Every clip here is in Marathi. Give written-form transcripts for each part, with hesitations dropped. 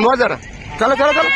थांबवा जरा. चला चला चला.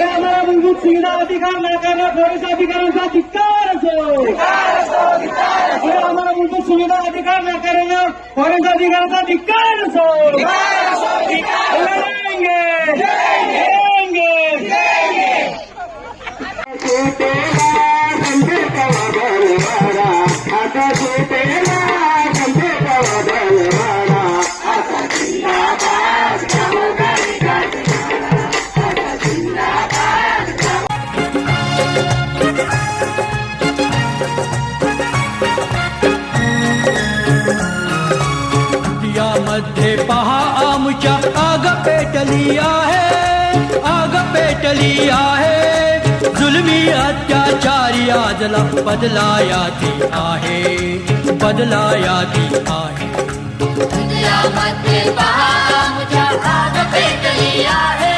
आम्हाला मूलभूत सुविधा अधिकार नाकारला पोलीस अधिकाऱ्यांचा धिक्कार असो. आम्हाला मूलभूत सुविधा अधिकार नाकारला पोलीस अधिकाऱ्यांचा धिक्कार असो. मध्ये पहा आमच्या आग पेटली आहे, आग पेटली आहे. जुलमी अत्याचारी आजला बदलायाची आहे, बदलायाची आहे. मध्ये पहा आमच्या आग पेटली आहे,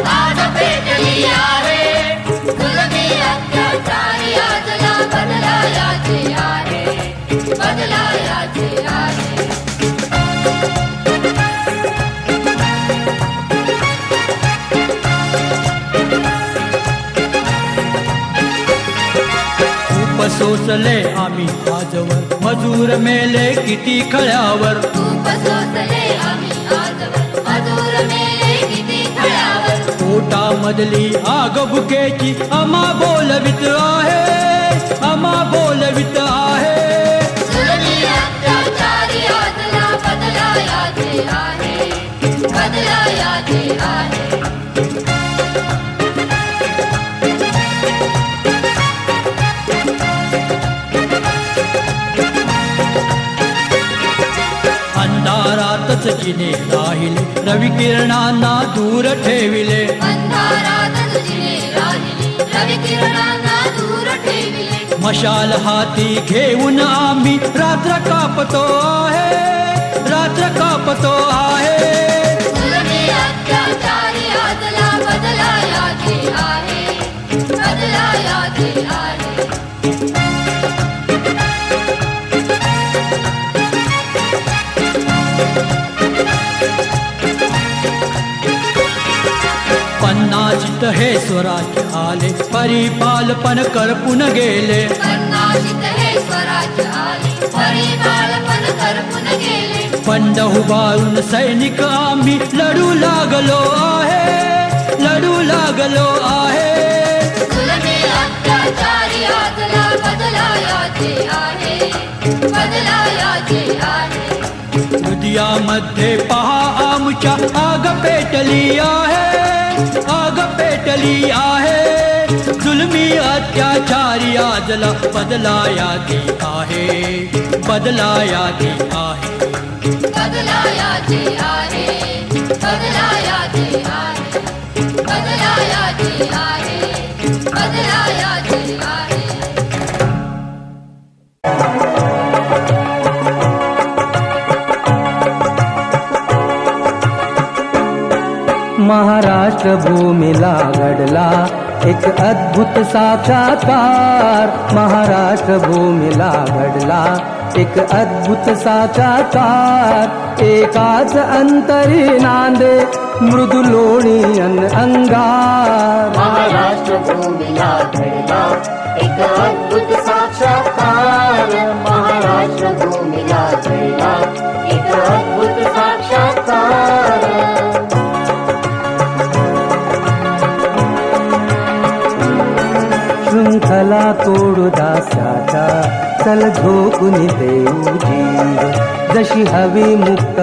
आग पेटली आहे. जुलमी अत्याचारी आजला बदलायाची आहे, बदलायाची आहे. सोसले आम्ही आजवर, मजूर मेले किती खळ्यावर. सोसले आम्ही आजवर, मजूर मेले किती खळ्यावर. पोटामधली आग भुकेची आम्हा बोलवित आहे, आम्हा बोलवित आहे. जुलमी अत्याचारी आजला बदलायाची आहे, बदलायाची आहे. अंधारातच जिने राहिले, रवी किरणांना दूर ठेविले. अंधारातच जिने राहिले, रवी किरणांना दूर ठेविले. मशाल हाती घेऊन आम्ही रात्र कापतो आहे, रात्र कापतो आहे. जुलमी अत्याचारी आजला बदलायाची आहे, बदलायाची आहे. पन्नाशीत हे स्वराज्य आले, परिपालपण करपून गेले. पन्नाशीत हे स्वराज्य आले, परिपालपण करपून गेले. पंड उभारून सैनिक आम्ही लढू लागलो आहे, लढू लागलो आहे. जुलमी अत्याचारी आजला बदलायाची आहे, बदलायाची आहे. हृदयामध्ये पहा आमच्या आग पेटली आहे, आग पेटली आहे. जुलमी अत्याचारी आजला बदलायाची आहे, बदलायाची आहे. बदलायाची आहे, बदलायाची आहे. बदलायाची आहे, बदलायाची आहे. महाराष्ट्र भूमीला घडला एक अद्भुत साक्षात्कार. महाराष्ट्र भूमीला घडला एक अद्भुत साक्षात्कार. एकाच अंतरी नांदे मृदुलोणी अंगार. महाराष्ट्र भूमीला घडला एक अद्भुत साक्षात्कार. तोडू दास्याचा, चल झोकून देऊ जीव, जशी हवी मुक्त